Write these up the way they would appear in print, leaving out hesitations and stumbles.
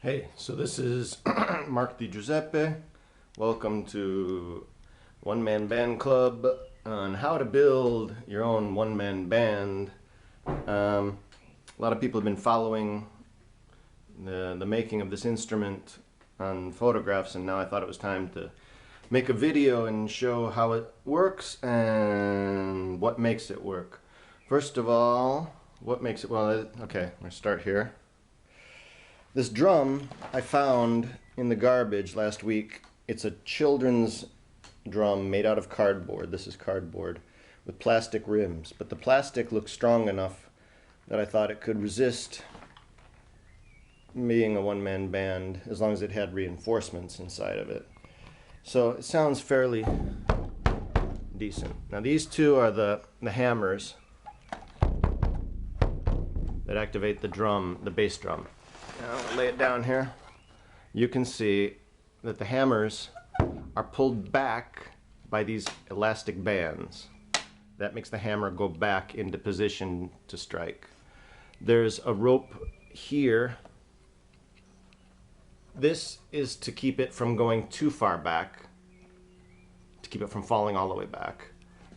Hey, so this is Mark Di Giuseppe. Welcome to One Man Band Club on how to build your own one-man band. A lot of people have been following the making of this instrument on photographs, and now I thought it was time to make a video and show how it works and what makes it work. First of all, what makes it, well, okay, I'm going to start here. This drum I found in the garbage last week. It's a children's drum made out of cardboard. This is cardboard with plastic rims, but the plastic looks strong enough that I thought it could resist being a one-man band as long as it had reinforcements inside of it. So it sounds fairly decent. Now these two are the hammers that activate the drum, the bass drum. Now I'll lay it down here. You can see that the hammers are pulled back by these elastic bands. That makes the hammer go back into position to strike. There's a rope here. This is to keep it from going too far back, to keep it from falling all the way back.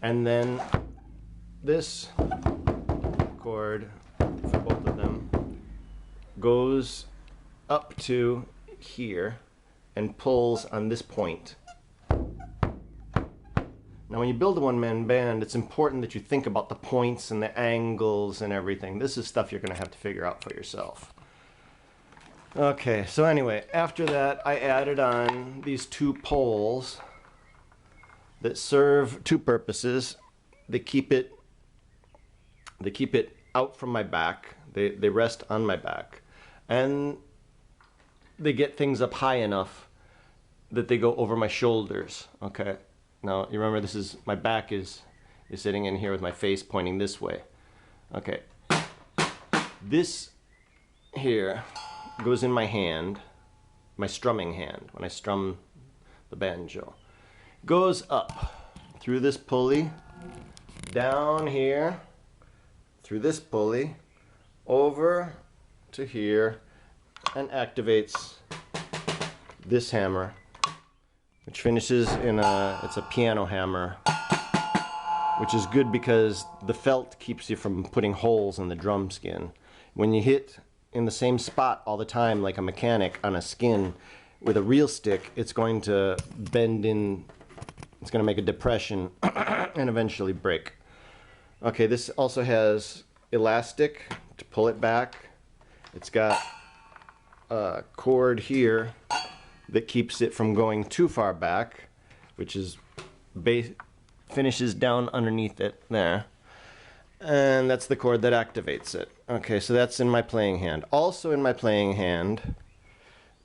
And then this cord for both of them goes up to here and pulls on this point. Now when you build a one-man band, it's important that you think about the points and the angles and everything. This is stuff you're going to have to figure out for yourself. Okay, so anyway, after that I added on these two poles that serve two purposes. They keep it out from my back. They rest on my back. And they get things up high enough that they go over my shoulders. Okay, now you remember this is, my back is sitting in here with my face pointing this way. Okay, this here goes in my hand, my strumming hand, when I strum the banjo. Goes up through this pulley, down here, through this pulley, over to here, and activates this hammer, which finishes in it's a piano hammer, which is good because the felt keeps you from putting holes in the drum skin. When you hit in the same spot all the time like a mechanic on a skin with a real stick, it's going to bend in, it's going to make a depression and eventually break. Okay, this also has elastic to pull it back. It's got a cord here that keeps it from going too far back, which is finishes down underneath it there. And that's the cord that activates it. Okay, so that's in my playing hand. Also in my playing hand,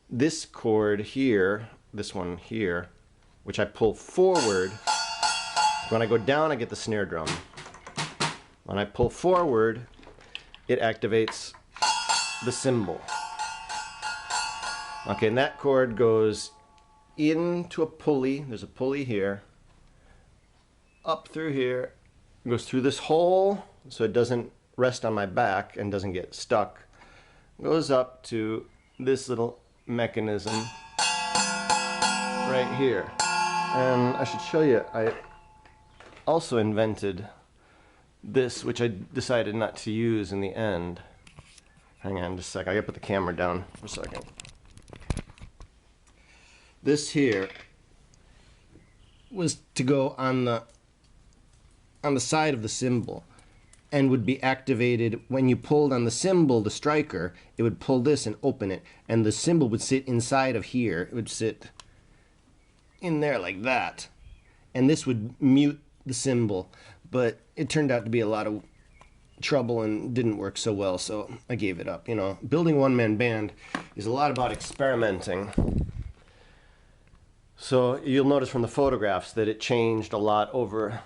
this cord here, this one here, which I pull forward. When I go down, I get the snare drum. When I pull forward, it activates the cymbal. Okay, and that cord goes into a pulley. There's a pulley here, up through here, goes through this hole so it doesn't rest on my back and doesn't get stuck. Goes up to this little mechanism right here. And I should show you, I also invented this, which I decided not to use in the end. Hang on just a sec, I gotta put the camera down for a second. This here was to go on the side of the cymbal and would be activated when you pulled on the cymbal, the striker. It would pull this and open it, and the cymbal would sit inside of here. It would sit in there like that, and this would mute the cymbal, but it turned out to be a lot of trouble and didn't work so well, so I gave it up. You know, building one-man band is a lot about experimenting. So you'll notice from the photographs that it changed a lot over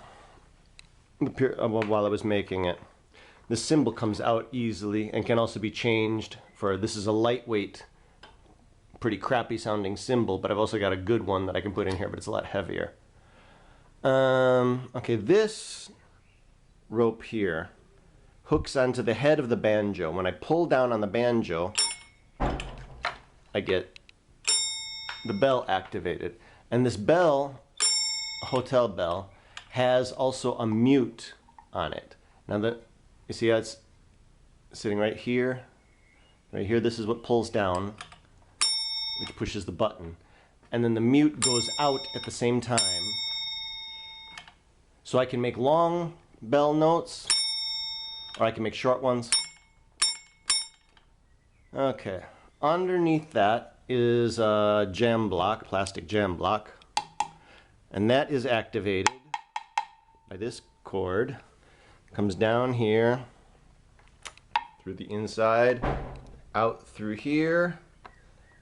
the period while I was making it. The cymbal comes out easily and can also be changed for, this is a lightweight, pretty crappy sounding cymbal, but I've also got a good one that I can put in here, but it's a lot heavier. Okay, this rope here hooks onto the head of the banjo. When I pull down on the banjo, I get the bell activated. And this bell, hotel bell, has also a mute on it. Now that you see how it's sitting right here, this is what pulls down, which pushes the button. And then the mute goes out at the same time. So I can make long bell notes, or I can make short ones. Okay, underneath that is a jam block, plastic jam block. And that is activated by this cord. Comes down here, through the inside, out through here.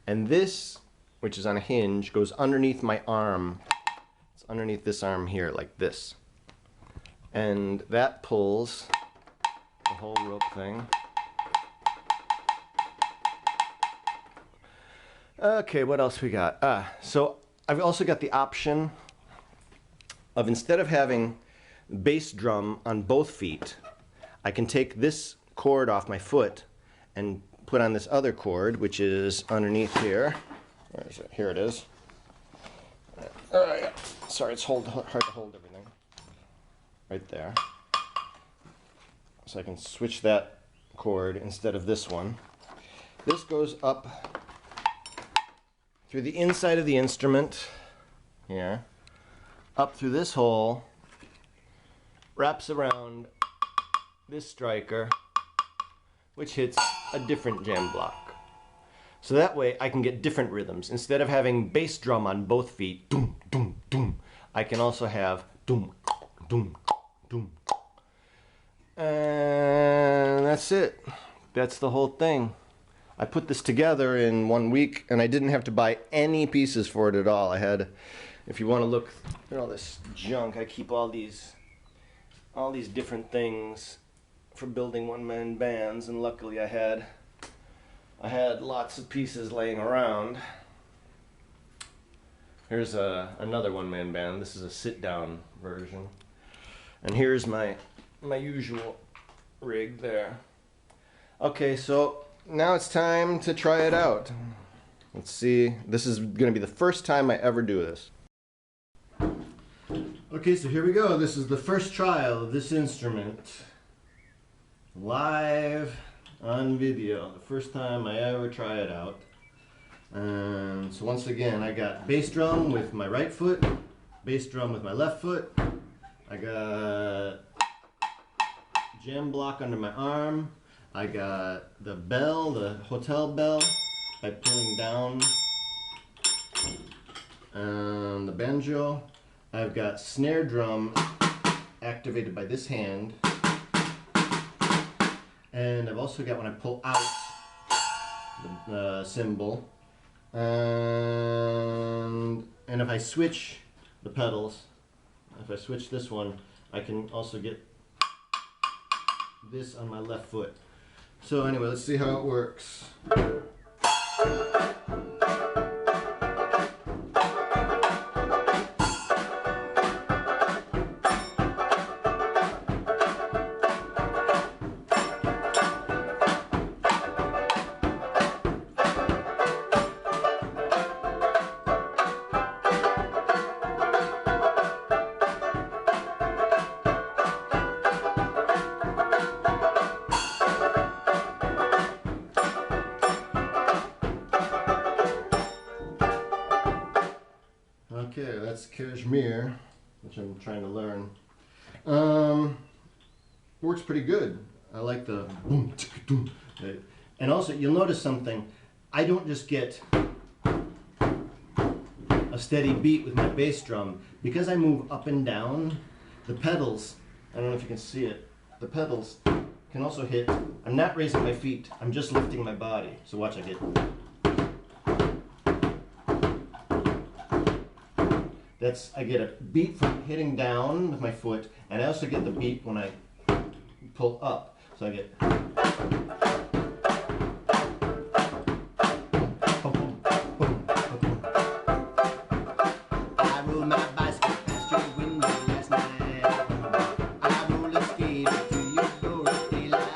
And this, which is on a hinge, goes underneath my arm. It's underneath this arm here, like this. And that pulls the whole rope thing. Okay, what else we got? So I've also got the option of, instead of having bass drum on both feet, I can take this cord off my foot and put on this other cord, which is underneath here. Where is it? Here it is. Sorry, it's hard to hold everything. Right there. So I can switch that cord instead of this one. This goes up through the inside of the instrument here, up through this hole, wraps around this striker, which hits a different jam block. So that way I can get different rhythms. Instead of having bass drum on both feet, doom, doom, doom, I can also have doom, doom, doom. And that's it. That's the whole thing. I put this together in 1 week, and I didn't have to buy any pieces for it at all. I had, if you want to look at all this junk, I keep all these different things for building one-man bands, and luckily I had lots of pieces laying around. Here's another one-man band. This is a sit-down version. And here's my usual rig there. Okay, so now it's time to try it out. Let's see. This is going to be the first time I ever do this. Okay, so here we go. This is the first trial of this instrument. Live on video. The first time I ever try it out. And so once again, I got bass drum with my right foot, bass drum with my left foot. I got jam block under my arm. I got the bell, the hotel bell, by pulling down the banjo. I've got snare drum activated by this hand. And I've also got, when I pull out the cymbal, and if I switch the pedals, if I switch this one, I can also get this on my left foot. So anyway, let's see how it works. Okay, that's Kashmir, which I'm trying to learn. Works pretty good. I like the boom, tick, boom. And also, you'll notice something. I don't just get a steady beat with my bass drum. Because I move up and down, the pedals, I don't know if you can see it, the pedals can also hit. I'm not raising my feet, I'm just lifting my body. So watch, I get. I get a beat from hitting down with my foot, and I also get the beat when I pull up. So I get. I rode my bicycle past your window last night. I roller skated to your door at daylight.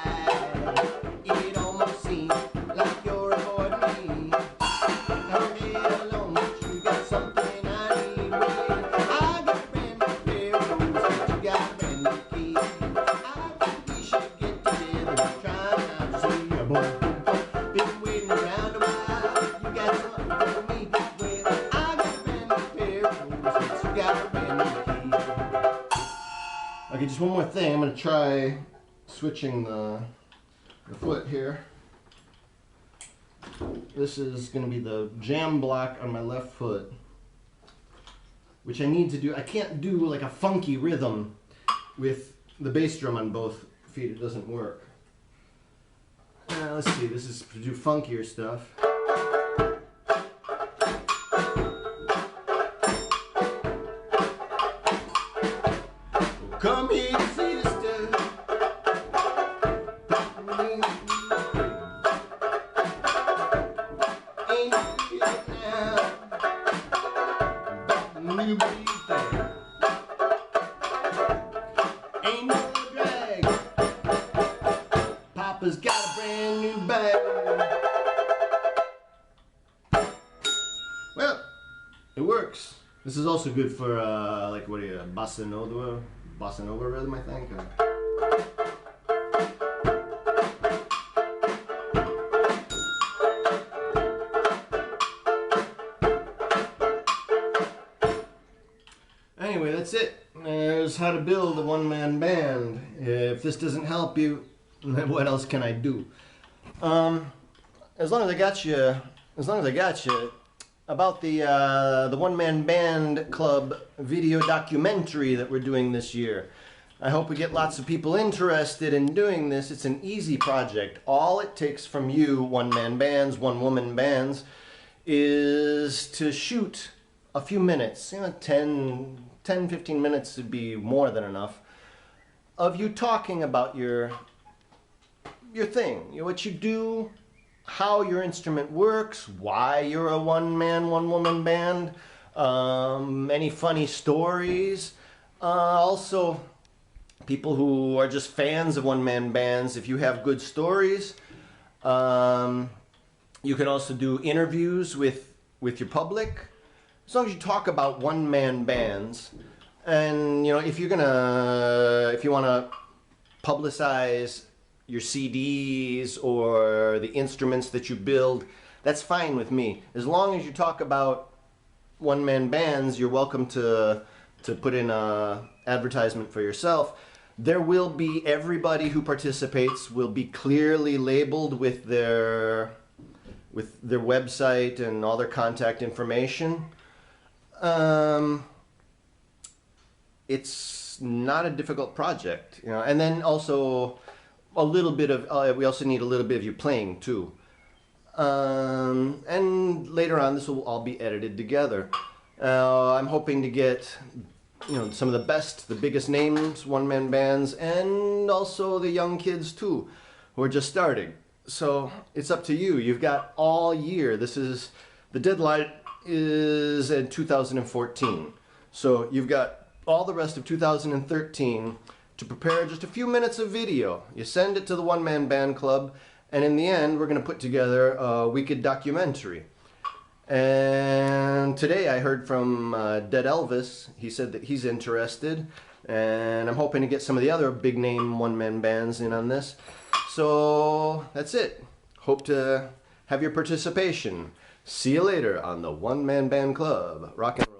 It almost seemed like you're avoiding me. just one more thing. I'm going to try switching the foot here. This is going to be the jam block on my left foot, which I need to do. I can't do like a funky rhythm with the bass drum on both feet. It doesn't work. Let's see, this is to do funkier stuff. Come here, sister. Ain't it now? New thing. Ain't no drag. Papa's got a brand new bag. Well, it works. This is also good for like what are you, bossa nova rhythm, I think. Anyway, that's it. There's how to build a one-man band. If this doesn't help you, what else can I do? As long as I got you, about the one-man band club video documentary that we're doing this year. I hope we get lots of people interested in doing this. It's an easy project. All it takes from you, one-man bands, one-woman bands, is to shoot a few minutes, 10, 15 minutes would be more than enough, of you talking about your thing, what you do, how your instrument works, why you're a one-man, one-woman band, any funny stories. Also, people who are just fans of one-man bands, if you have good stories. You can also do interviews with your public. As long as you talk about one-man bands, and if you want to publicize your CDs or the instruments that you build, that's fine with me. As long as you talk about one-man bands, you're welcome to put in a advertisement for yourself. There will be, everybody who participates will be clearly labeled with their website and all their contact information. It's not a difficult project, and then also a little bit of, we also need a little bit of you playing too. And later on this will all be edited together. I'm hoping to get, some of the biggest names, one-man bands, and also the young kids too, who are just starting. So it's up to you. You've got all year. The deadline is in 2014. So you've got all the rest of 2013 to prepare just a few minutes of video. You send it to the One-Man Band Club, and in the end, we're going to put together a wicked documentary. And today I heard from Dead Elvis. He said that he's interested, and I'm hoping to get some of the other big-name one-man bands in on this. So that's it. Hope to have your participation. See you later on the One-Man Band Club. Rock and roll.